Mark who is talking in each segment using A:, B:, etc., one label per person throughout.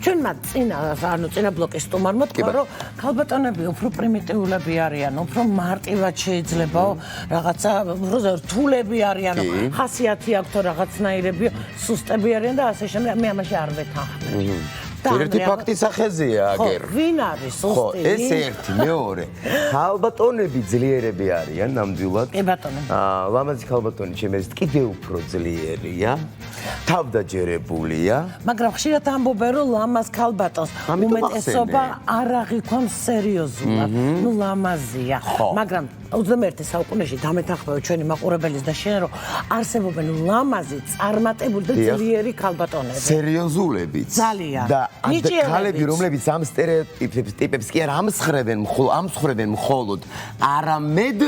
A: ჩვენმა წინა ბლოკის სტუმარმა თქვა, რომ ქალბატონები უფრო პრიმიტიულები არიან, უფრო მარტივად შეიძლება რაღაცა რთულები არიან, ხასიათი აქვთ რაღაცნაირები, სუსტები არიან და ასე შემდეგ. მე ამაში არ ვეთანხმები.
B: ერთი ფაქტი სახეზეა აგერ.
A: ვინ არის სუსტი?
B: ეს ერთი, მეორე. ქალბატონები ძლიერები არიან ნამდვილად.
A: კი ბატონო.
B: ლამაზი ქალბატონი ჩემს კიდევ უფრო ძლიერია. თავდაჯერებულია.
A: მაგრამ ხშირად ამბობენ, რომ ლამაზ ქალბატონს უმეტესობა არ აღიქვამს სერიოზულად. ნუ ლამაზია. მაგრამ 21 საუკუნეში დამეთანხმება ჩვენი მაყურებელის და შენ რომ არსებობენ ლამაზი, წარმატებული და ძლიერი ქალბატონები.
B: სერიოზულებიც.
A: ძალიან.
B: და ქალები, რომლებიც ამ სტერეოტიპებს კი არ ამსხრევენ მხოლოდ, არამედ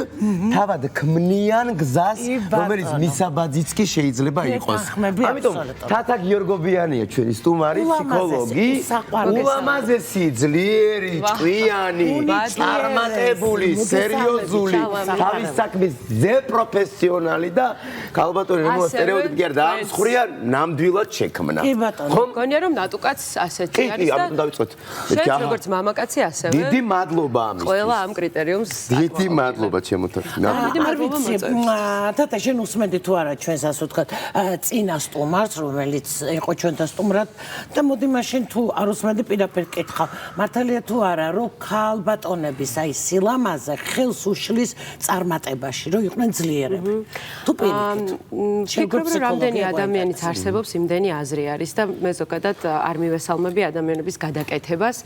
B: თავად ქმნიან გზას, რომელიც მისაბაძიც კი შეიძლება იყოს. ამიტომ თათა გიორგობიანია ჩვენი სტუმარი, ფსიქოლოგი, ულამაზესი, ძლიერი, ჭკვიანი, წარმატებული, სერიოზული, თავის საქმის პროფესიონალი და ქალბატონი რომელსაც სტერეოტიპი კი არ დაამსხვრია, ნამდვილად შექმნა.
A: კი ბატონო.
C: მგონია რომ ნატუკაც ასეთი არის და
B: ამიტომ დავიწყოთ.
C: შენ როგორც მამაკაცი ასევე.
B: დიდი მადლობა ამისთვის.
C: ყველა ამ კრიტერიუმს
B: დიდი მადლობა ჩემოთაც.
C: დიდი მადლობა მოწევს.
A: თათა შენ უსმენდი თუ არა ჩვენს ასე ვთქვათ წინა სტუმარს, რომელიც იყო ჩვენთან სტუმრად და მოდი მაშინ თუ არ უსმენდი პირდაპირ კითხავ. მართალია თუ არა რომ ქალბატონების აი სილამაზე ხელს უშლის წარმატებაში, რომ იყვნენ ძლიერები. თუ პირიქით.
C: შეგრობ რამდენი ადამიანიც არსებობს, იმდენი აზრი არის და მე ზოგადად არ მივესალმები ადამიანების გადაკეთებას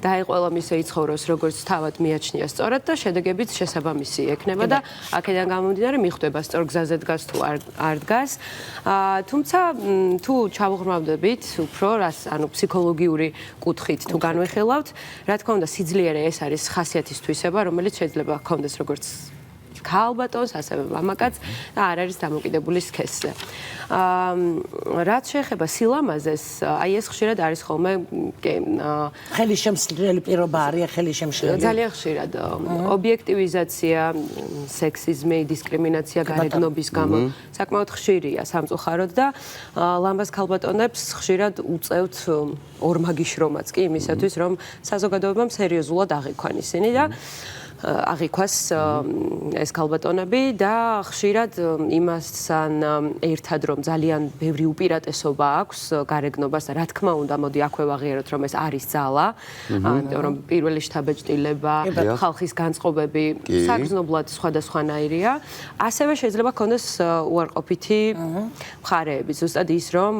C: და აი ყველა მისე იცხოვროს როგორც თავად მიაჩნია სწორად და შედეგებიც შესაბამისი ექნება და აქედან გამომდინარე მიხვდება სწორ გზაზე დგას თუ არ დგას. თუმცა თუ ჩავუღრმავდებით უფრო რას ანუ ფსიქოლოგიური კუთხით თუ განვიხილავთ, რა თქმა უნდა სიძლიერე ეს არის ხასიათის თვისება, რომელიც შეიძლება ჰქონდეს როგორც ქალბატონს, ასევე მამაკაცს და არ არის დამოკიდებული სქესზე. რაც შეეხება სილამაზეს, აი ეს ხშირად არის ხოლმე
A: ხელისშემშლელი პირობა არის, ხელისშემშლელი.
C: ძალიან ხშირად ობიექტივიზაცია, სექსიზმი, დისკრიმინაცია გარეგნობის გამო საკმაოდ ხშირია სამწუხაროდ და ლამაზ ქალბატონებს ხშირად უწევთ ორმაგი შრომაც კი იმისათვის, რომ საზოგადოებამ სერიოზულად აღიქვან ისინი და აღიქვას ეს ქალბატონები და ხშირად იმასთან ერთად რომ ძალიან ბევრი უპირატესობა აქვს გარეგნობას და რა თქმა უნდა მოდი აქვე ვაღიაროთ რომ ეს არის ძალა ანუ რომ პირველი შთაბეჭდილება ხალხის განწყობები საგრძნობლად სხვადასხვანაირია ასევე შეიძლება ქონდეს უარყოფითი მხარეები ზუსტად ის რომ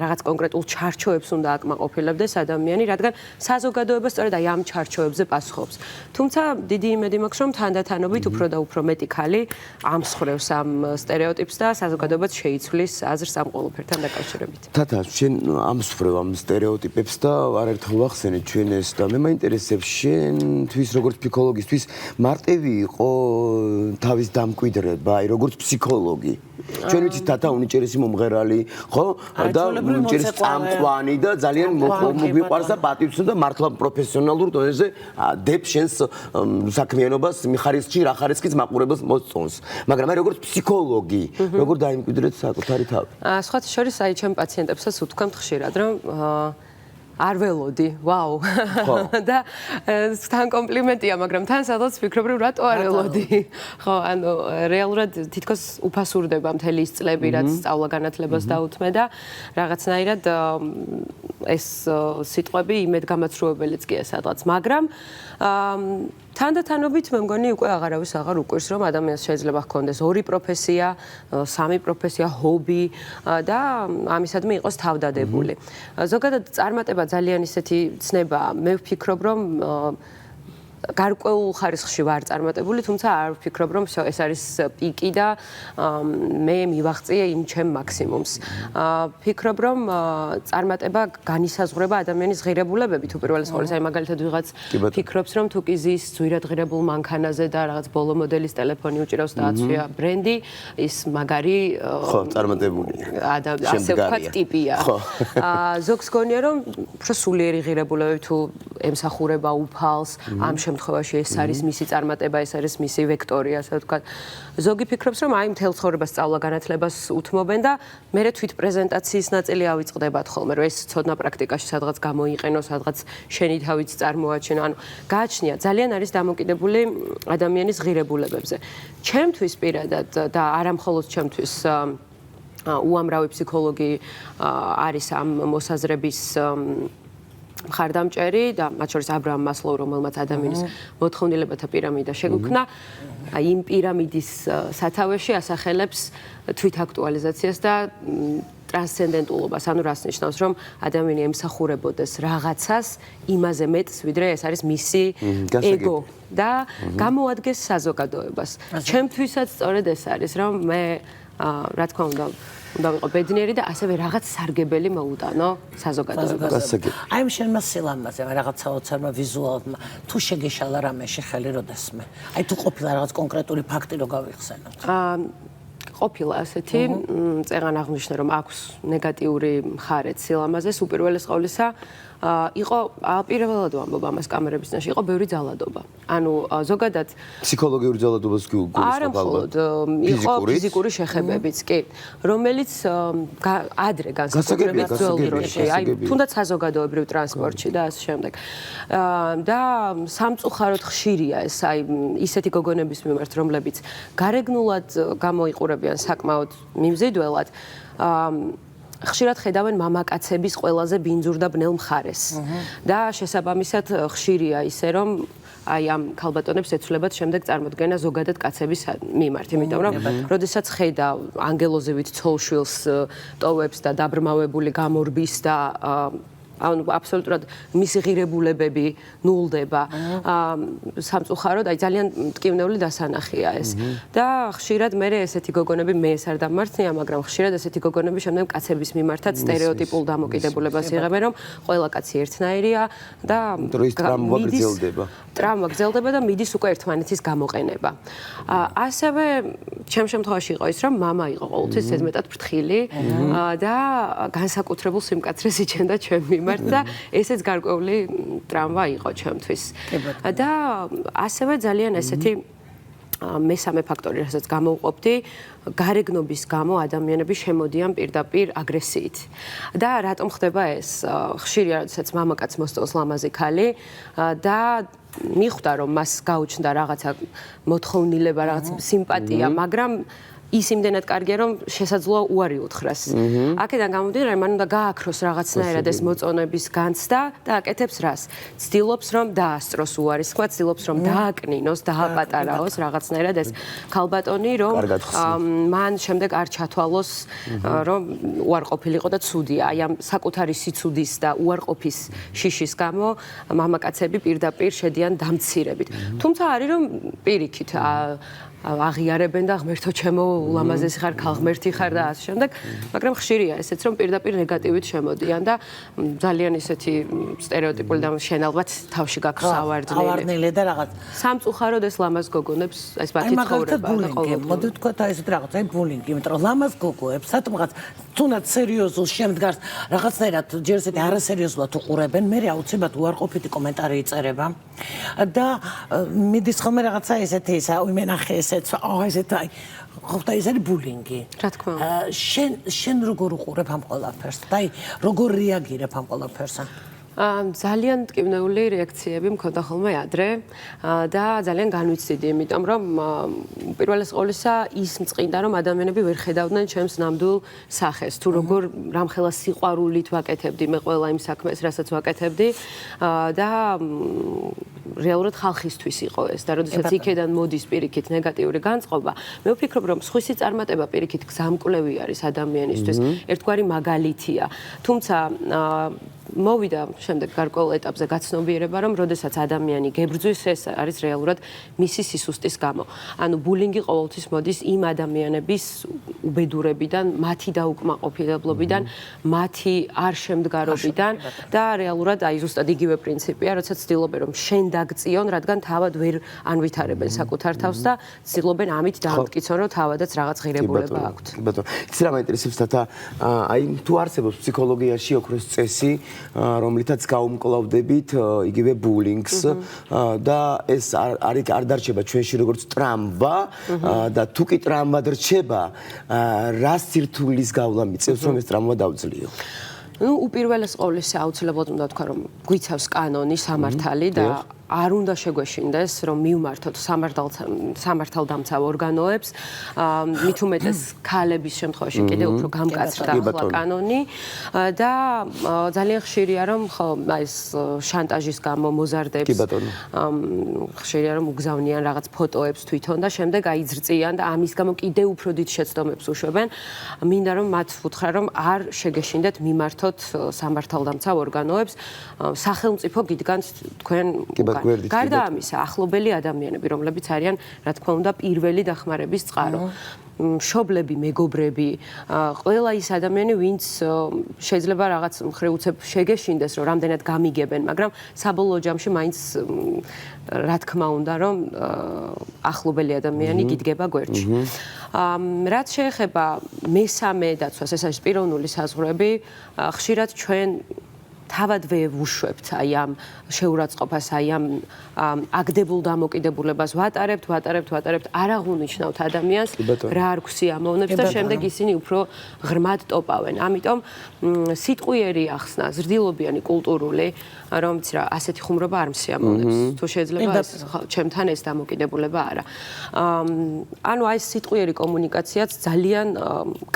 C: რაღაც კონკრეტულ ჩარჩოებს უნდა აკმაყოფილებდეს ადამიანი რადგან საზოგადოება სწორედ აი ამ ჩარჩოებზე პასუხობს თუმცა დიდი იმედი მაქვს რომ თანდათანობით უფრო და უფრო მეტი ქალი ამსხრევს ამ სტერეოტიპს და საზოგადოებაც შეიცვლის აზრს ამ ყველაფერთან დაკავშირებით.
B: თათა, შენ ამსხრევ ამ სტერეოტიპებს და არაერთხელ ვახსენე ჩვენ ეს და მე მაინტერესებს შენთვის როგორც ფსიქოლოგისთვის მარტივი იყო თავის დამკვიდრება, აი როგორც ფსიქოლოგი. ჩვენ ვიცით თათა უნიჭერესი მომღერალი, ხო? და უნიჭერესი წამყვანი და ძალიან მოგვიყვარს და პატივს და მართლა პროფესიონალურ დონეზე დებს შენს საქმიანობას მიხარისხში რა ხარისხის მაყურებელს მოსწონს. მაგრამ აი როგორც ფსიქოლოგი, როგორ დაიმკვიდრეთ საკუთარი თავი?
C: სხვათა შორის აი ჩემ პაციენტებსაც უთქვამთ ხშირად რომ არ ველოდი, ვაუ. და თან კომპლიმენტია, მაგრამ თან სადაც ვფიქრობ, რომ რატო არ ველოდი. ხო, ანუ რეალურად თითქოს უფასურდება მთელი ის წლები, რაც სწავლა-განათლებას დაუთმე და რაღაცნაირად ეს სიტყვები იმედგამაცრუებელიც კი სადღაც, მაგრამ თანდათანობით მე მგონი უკვე აღარავის აღარ უკვირს რომ ადამიანს შეიძლება ჰქონდეს ორი პროფესია, სამი პროფესია, ჰობი და ამისადმი იყოს თავდადებული. ზოგადად წარმატება ძალიან ისეთი ცნებაა. მე ვფიქრობ რომ გარკვეულ ხარისხში ვარ წარმატებული, თუმცა არ ვფიქრობ რომ ეს არის პიკი და მე მივაღწიე იმ ჩემ მაქსიმუმს. ვფიქრობ რომ წარმატება განისაზღვრება ადამიანის ღირებულებებით უპირველეს ყოვლისა, აი მაგალითად ვიღაც ფიქრობს რომ თუ კი ზის ძვირად ღირებულ მანქანაზე და რაღაც ბოლო მოდელის ტელეფონი უჭირავს და აწვია ბრენდი, ის მაგარი
B: ხო, წარმატებული.
C: ასე ვთქვათ ტიპია. ზოგს გონია რომ უფრო სულიერი ღირებულებები თუ ემსახურება უფალს, ამ შემთხვევაში ეს არის მისი წარმატება, ეს არის მისი ვექტორი, ასე ვთქვათ. ზოგი ფიქრობს, რომ აი მთელ ცხოვრებას სწავლა-განათლებას უთმობენ და მერე თვით პრეზენტაციის ნაწილი ავიწყდებათ ხოლმე, რომ ეს ცოდნა პრაქტიკაში სადღაც გამოიყენო, სადღაც შენი თავიც წარმოაჩენო. ანუ გააჩნია, ძალიან არის დამოკიდებული ადამიანის ღირებულებებზე. ჩემთვის პირადად და არა მხოლოდ ჩემთვის უამრავი ფსიქოლოგი არის ამ მოსაზრების მხარდამჭერი და მათ შორის აბრაამ მასლოუ, რომელმაც ადამიანის მოთხოვნილებათა პირამიდა შეგვიქმნა, აი იმ პირამიდის სათავეში ასახელებს თვითაქტუალიზაციას და ტრანსცენდენტულობას, ანუ რას ნიშნავს, რომ ადამიანი ემსახურებოდეს რაღაცას იმაზე მეტს, ვიდრე ეს არის მისი ეგო და გამოადგეს საზოგადოებას. ჩემთვისაც სწორედ ეს არის, რომ მე რა თქმა უნდა ვიყო ბედნიერი და ასევე რაღაც სარგებელი მოუტანო საზოგადოებას.
A: აი შენმა სილამაზე რაღაცა ოცარმა ვიზუალმა თუ შეგეშალა რამეში ხელი როდესმე. აი თუ ყოფილა რაღაც კონკრეტული ფაქტი რო გავიხსენოთ.
C: ყოფილა ასეთი წეღან აღნიშნე რომ აქვს ნეგატიური მხარეც სილამაზეს უპირველეს ყოვლისა იყო პირველად ვამბობ ამას კამერების წინაშე იყო ბევრი ძალადობა. ანუ ზოგადად
B: ფსიქოლოგიური ძალადობას
C: არა მხოლოდ იყო ფიზიკური შეხებებიც კი, რომელიც ადრე განსაკუთრებით ძველ დროში, აი თუნდაც საზოგადოებრივ ტრანსპორტში და ასე შემდეგ. და სამწუხაროდ ხშირია ეს აი ისეთი გოგონების მიმართ, რომლებიც გარეგნულად გამოიყურებიან საკმაოდ მიმზიდველად. ხშირად ხედავენ მამაკაცების ყველაზე ბინძურ და ბნელ მხარეს. და შესაბამისად ხშირია ისე რომ აი ამ ქალბატონებს ეცვლებათ შემდეგ წარმოდგენა ზოგადად კაცების მიმართ, იმიტომ რომ როდესაც ხედავ ანგელოზივით ცოლშვილს ტოვებს და დაბრმავებული გამორბის და ანუ აბსოლუტურად მისი ღირებულებები ნულდება. სამწუხაროდ, აი ძალიან მტკივნეული დასანახია ეს. და ხშირად მე ესეთი გოგონები მე ეს არ დამარცხნია, მაგრამ ხშირად ესეთი გოგონები შემდეგ კაცების მიმართაც სტერეოტიპულ დამოკიდებულებას იღებენ, რომ ყველა კაცი ერთნაირია და ტრავმა გრძელდება და მიდის უკვე ერთმანეთის გამოყენება. ასევე ჩემ შემთხვევაში იყო ის, რომ მამა იყო ყოველთვის ზედმეტად ფრთხილი და განსაკუთრებულ სიმკაცრეს იჩენდა ჩემ მიმართ და ესეც გარკვეული ტრავმა იყო ჩემთვის. და ასევე ძალიან ესეთი მესამე ფაქტორი, რასაც გამოვყოფდი, გარეგნობის გამო ადამიანები შემოდიან პირდაპირ აგრესიით. და რატომ ხდება ეს? ხშირია, როდესაც მამაკაც მოსწონს ლამაზი ქალი და მიხვდა, რომ მას გაუჩნდა რაღაცა მოთხოვნილება, რაღაც სიმპათია, მაგრამ ის იმდენად კარგია, რომ შესაძლოა უარი უთხრას. აქედან გამომდინარე, მან უნდა გააქროს რაღაცნაირად ეს მოწონების განცდა და აკეთებს რას? ცდილობს, რომ დაასწროს უარის თქვა, ცდილობს, რომ დააკნინოს, დააპატარაოს რაღაცნაირად ეს ქალბატონი, რომ მან შემდეგ არ ჩათვალოს, რომ უარყოფილიყო და ცუდია. აი ამ საკუთარი სიცუდის და უარყოფის შიშის გამო მამაკაცები პირდაპირ შედიან დამცირებით. თუმცა არის რომ პირიქით აღიარებენ და ღმერთო ჩემო ულამაზესი ხარ, ქალღმერთი ხარ და ასე შემდეგ, მაგრამ ხშირია ესეც რომ პირდაპირ ნეგატივით შემოდიან და ძალიან ისეთი სტერეოტიპული და შენ ალბათ თავში გაქვს
A: ავარდნილი და რაღაც
C: სამწუხაროდ ეს ლამაზ გოგონებს ეს მათი ცხოვრება და ყოველდღიურად
A: მოდი ვთქვათ აი ესეთ რაღაც აი ბულინგი, იმიტომ რომ ლამაზ გოგოებს სადღაც თუნდაც სერიოზულ შემდგარს რაღაცნაირად ჯერ ესეთი არასერიოზულად უყურებენ, მე აუცილებლად უარყოფითი კომენტარი იწერება და მიდის ხოლმე რაღაცა ესეთი ისა იმენახე ესეთ აი ხოხთა ის არის ბულინგი.
C: რა თქმა უნდა.
A: შენ როგორ უყურებ ამ ყველაფერს? და აი როგორ რეაგირებ ამ ყველაფერს?
C: ძალიან მტკივნეული რეაქციები მქონდა ხოლმე ადრე და ძალიან განვიცდიდი, იმიტომ რომ პირველეს ყოვლისა ის მწყინდა, რომ ადამიანები ვერ ხედავდნენ ჩემს ნამდვილ სახეს, თუ როგორ რამხელა სიყვარულით ვაკეთებდი მე ყველა იმ საქმეს, რასაც ვაკეთებდი და რეალურად ხალხისთვის იყო ეს და როდესაც იქედან მოდის პირიქით ნეგატიური განწყობა, მე ვფიქრობ, რომ სხვისი წარმატება პირიქით გზამკვლევი არის ადამიანისთვის, ერთგვარი მაგალითია. თუმცა მოვიდა შემდეგ გარკვეულ ეტაპზე გაცნობიერება, რომ როდესაც ადამიანი გებრძვის, ეს არის რეალურად მისი სისუსტის გამო. ანუ ბულინგი ყოველთვის მოდის იმ ადამიანების უბედურებიდან, მათი დაუკმაყოფილებლობიდან, მათი არ შემდგარობიდან და რეალურად აი ზუსტად იგივე პრინციპია, როდესაც ცდილობენ რომ შენ დაგწიონ, რადგან თავად ვერ ანვითარებენ საკუთარ თავს და ცდილობენ ამით დაამტკიცონ, რომ თავადაც რაღაც ღირებულება აქვთ.
B: კი ბატონო. იცი რა მაინტერესებს და აი თუ არსებობს ფსიქოლოგიაში ოქროს წესი რომლითაც გაუმკლავდებით იგივე ბულინგს და ეს არ დარჩება ჩვენში როგორც ტრამვა და თუ კი ტრამვად რჩება, რა სირთულის გავლა მიწევს, რომ ეს ტრამვა დავძლიო?
C: ну უპირველეს ყოვლისა აუცილებლად უნდა თქვა რომ გვიცავს კანონი სამართალი და არ უნდა შეგვეშინდეს რომ მივმართოთ სამართალდამცავ ორგანოებს მით უმეტეს ქალების შემთხვევაში კიდევ უფრო გამკაცრდა ახლა კანონი და ძალიან ხშირია რომ ხო ეს შანტაჟის გამო მოზარდებს ხშირია რომ უგზავნიან რაღაც ფოტოებს თვითონ და შემდეგ აიძრწიან და ამის გამო კიდევ უფრო დიდ შეცდომებს უშვებენ მინდა რომ მათ ვუთხრა რომ არ შეგეშინდეთ მიმართოთ სამართალდამცავ ორგანოებს სახელმწიფო გიდგანთ თქვენ გარდა ამისა, ახლობელი ადამიანები, რომლებიც არიან, რა თქმა უნდა, პირველი დახმარების წყარო. მშობლები, მეგობრები, ყველა ის ადამიანი, ვინც შეიძლება რაღაც მხრივ უცებ შეგეშინდეს, რომ რამდენად გამიგებენ, მაგრამ საბოლოო ჯამში მაინც რა თქმა უნდა, რომ ახლობელი ადამიანი გიდგება გვერდში. რაც შეეხება მესამე დაცვას, ეს არის პიროვნული საზღვრები, ხშირად ჩვენ თავად ვუშვებთ აი ამ შეურაცხყოფას, აი ამ აგდებულ დამოკიდებულებას ვატარებთ, არ აღუნიშნავთ ადამიანს, რა არ გვსი ამოვნებს და შემდეგ ისინი უფრო ღრმად ტოპავენ. ამიტომ სიტყვიერი ახსნა, ზრდილობიანი კულტურული, რომც რა ასეთი ხუმრობა არ მსიამოვნებს. თუ შეიძლება ჩემთან ეს დამოკიდებულება არა. ანუ აი სიტყვიერი კომუნიკაციაც ძალიან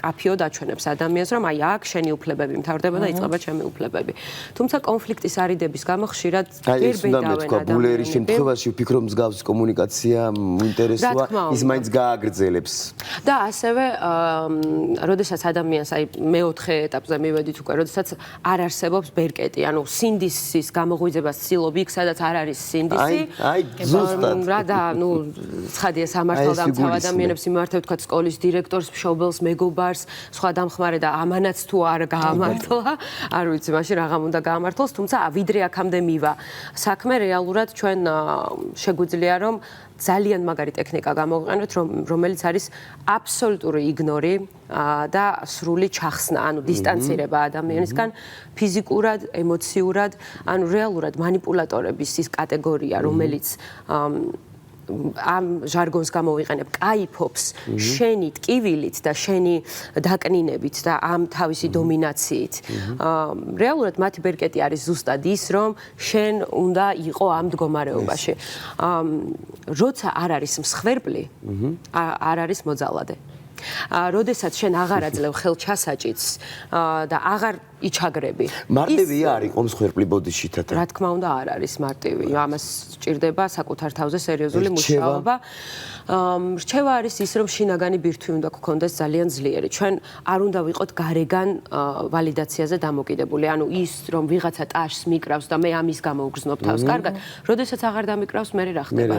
C: კაფიოდ აჩვენებს ადამიანს, რომ აი აქ შენი უფლებები მთავრდება და იწყება ჩემი უფლებები. თუმცა კონფლიქტის არიდების გამო ხშირად გერბედავენ ადამიანები.
B: შემთხვევაში ვფიქრობ მსგავსი კომუნიკაცია ინტერესოა, ის მაინც გააგრძელებს.
C: და ასევე, როდესაც ადამიანს აი მეოთხე ეტაპზე მივედით უკვე, როდესაც არ არსებობს ბერკეტი, ანუ სინდისის გამოღვიძებას ცდილობ იქ, სადაც არ არის სინდისი.
B: აი, ზუსტად.
C: რა და, ну, ცხადია სამართალდამცავ ადამიანებს იმართებ, თქვა სკოლის დირექტორს, მშობელს, მეგობარს, სხვა დამხმარე და ამანაც თუ არ გაამართლა, არ ვიცი, მაშინ რაღამ უნდა გაამართლოს, თუმცა ვიდრე აქამდე მივა საქმე რეალურად ჩვენ შეგვიძლია რომ ძალიან მაგარი ტექნიკა გამოვიყენოთ, რომელიც არის აბსოლუტური იგნორი და სრული ჩახსნა, ანუ დისტანცირება ადამიანისგან ფიზიკურად, ემოციურად, ანუ რეალურად манипуляტორების ის კატეგორია, რომელიც ამ ჟარგონს გამოვიყენებ, კაიფობს შენი ტკივილით და შენი დაკნინებით და ამ თავისი დომინაციით. რეალურად მათი ბერკეტი არის ზუსტად ის, რომ შენ უნდა იყო ამ მდგომარეობაში. როცა არ არის მსხვერპლი, არ არის მოძალადე. როდესაც შენ აღარ აძლევ ხელჩასაჭიც და აღარ იჩაგრები.
B: მარტივია არ იყო მსხვერპლი ბოდიში თათა.
C: რა თქმა უნდა არ არის მარტივი. ამას სჭირდება საკუთარ თავზე სერიოზული მუშაობა. რჩევა არის ის, რომ შინაგანი ბირთვი უნდა გქონდეს ძალიან ძლიერი. ჩვენ არ უნდა ვიყოთ გარეგან ვალიდაციაზე დამოკიდებული. ანუ ის, რომ ვიღაცა ტაშს მიკრავს და მე ამის გამო ვგრძნობ თავს კარგად, როდესაც აღარ დამიკრავს, მე რა ხდება?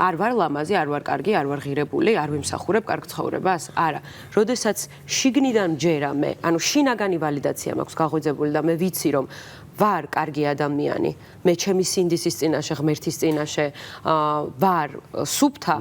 C: არ ვარ ლამაზი, არ ვარ კარგი, არ ვარ ღირებული, არ ვიმსახურებ კარგ ცხოვრებას? არა. როდესაც შიგნიდან ჯერა მე, ანუ შინაგანი ვალიდაცია მაქვს გაღვიძებული და მე ვიცი, რომ ვარ კარგი ადამიანი, მე ჩემი სინდისის წინაშე, ღმერთის წინაშე ვარ სუფთა,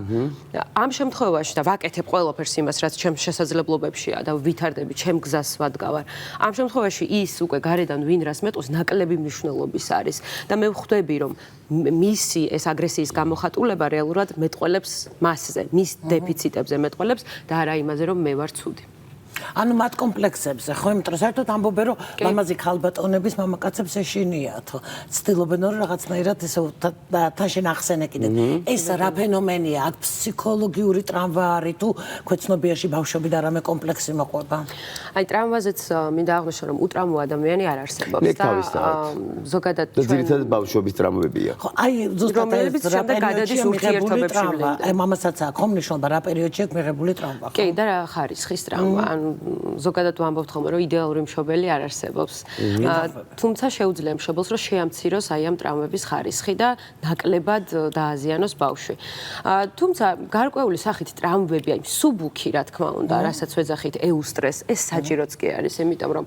C: ამ შემთხვევაში და ვაკეთებ ყველაფერს იმას, რაც ჩემს შესაძლებლობებშია და ვითარდები ჩემ გზას ვადგავარ. ამ შემთხვევაში ის უკვე გარედან ვინ რას მეტყვის, ნაკლები მნიშვნელობის არის და მე ვხვდები, რომ მისი ეს აგრესიის გამოხატულება რეალურად მეტყველებს მასზე, მის დეფიციტებზე მეტყველებს და არა იმაზე, რომ მე ვარ ცუდი.
A: ანუ მათ კომპლექსებზე, ხო, იმიტომ რომ საერთოდ ამბობენ, რომ ლამაზი ქალბატონების მამაკაცებს ეშინიათ, ცდილობენ რომ რაღაცნაირად ესე თაშენ ახსენე კიდე. ეს რა ფენომენია, აქ ფსიქოლოგიური ტრამვა არის თუ ქვეცნობიერში ბავშვები და რამე კომპლექსი მოყვება?
C: აი ტრამვაზეც მინდა აღვნიშნო, რომ უტრამო ადამიანი არ არსებობს და ზოგადად
B: და ძირითადად ბავშვობის ტრამვებია.
A: ხო, აი ზუსტად
C: რომლებიც შემდეგ გადადის ურთიერთობებში ვლინდენ.
A: აი მამასაც აქვს ხომ ნიშნობა რა პერიოდში აქვს მიღებული ტრამვა, ხო?
C: კი, და რა ხარისხის ტრამვა, ანუ ზოგადად ვამბობთ ხოლმე, რომ იდეალური მშობელი არ არსებობს. თუმცა შეუძლია მშობელს, რომ შეამციროს აი ამ ტრამვების ხარისხი და ნაკლებად დააზიანოს ბავშვი. თუმცა გარკვეული სახით ტრამვები, აი სუბუქი, რა თქმა უნდა, რასაც ვეძახით ეუსტრეს, ეს საჭიროც კი არის, იმიტომ რომ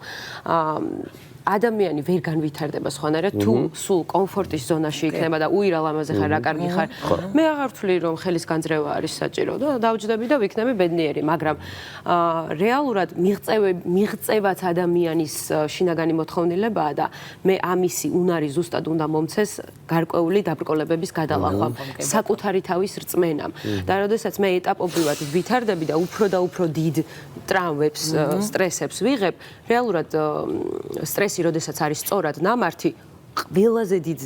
C: ადამიანი ვერ განვითარდება სხვანაირად თუ სულ კომფორტის ზონაში იქნება და უირა ლამაზე ხარ რა კარგი ხარ მე აღარ ვთვლი რომ ხელის განძრევა არის საჭირო და დავჯდები და ვიქნები ბედნიერი მაგრამ რეალურად მიღწევაც ადამიანის შინაგანი მოთხოვნილებაა და მე ამისი უნარი ზუსტად უნდა მომცეს გარკვეული დაბრკოლებების გადალახვა საკუთარი თავის რწმენამ და როდესაც მე ეტაპობრივად ვითარდები და უფრო დიდ ტრამვებს სტრესებს ვიღებ რეალურად სტრესი როდესაც არის სწორად ნამართი ყველაზე დიდ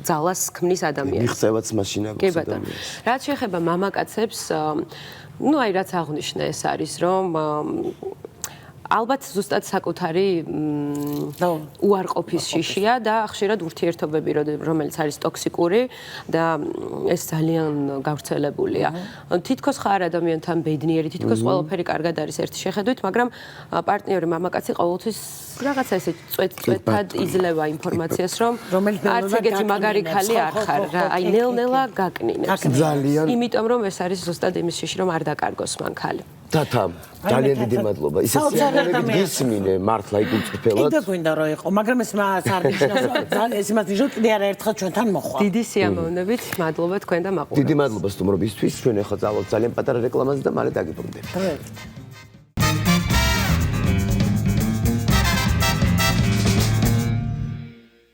C: ძალას ქმნის ადამიანს.
B: მიღწევაც მაშინ აქვს ადამიანს.
C: რაც შეეხება მამაკაცებს, ну აი რაც აღნიშნე ეს არის, რომ ალბათ ზუსტად საკუთარი უარყოფის შიშია და ხშირად ურთიერთობები, რომელიც არის ტოქსიკური და ეს ძალიან გავრცელებულია. თითქოს ხარ ადამიანთან ბედნიერი, თითქოს ყველაფერი კარგად არის ერთი შეხედვით, მაგრამ პარტნიორი მამაკაცი ყოველთვის რაღაცა ესე წვეთად იძლევა ინფორმაციას, რომ არც ეგეთი მაგარი ქალი არ ხარ რა, აი ნელ-ნელა გაკნინებს.
B: ძალიან.
C: იმიტომ რომ ეს არის ზუსტად იმის შეში, რომ არ დაკარგოს მან ქალი.
B: თათა, ძალიან დიდი მადლობა. ისე სიამოვნებით გისმინე მართლა იქ უწფელად.
A: კიდე გვინდა რომ იყო, მაგრამ ეს მას არ ნიშნავს, ძალიან ეს მას ნიშნავს, კიდე არაერთხელ ჩვენთან მოხდა.
C: დიდი სიამოვნებით, მადლობა თქვენ და მაყურებელს.
B: დიდი მადლობა სტუმრობისთვის. ჩვენ ახლა წავალთ ძალიან პატარა რეკლამაზე და მალე დაგიბრუნდებით.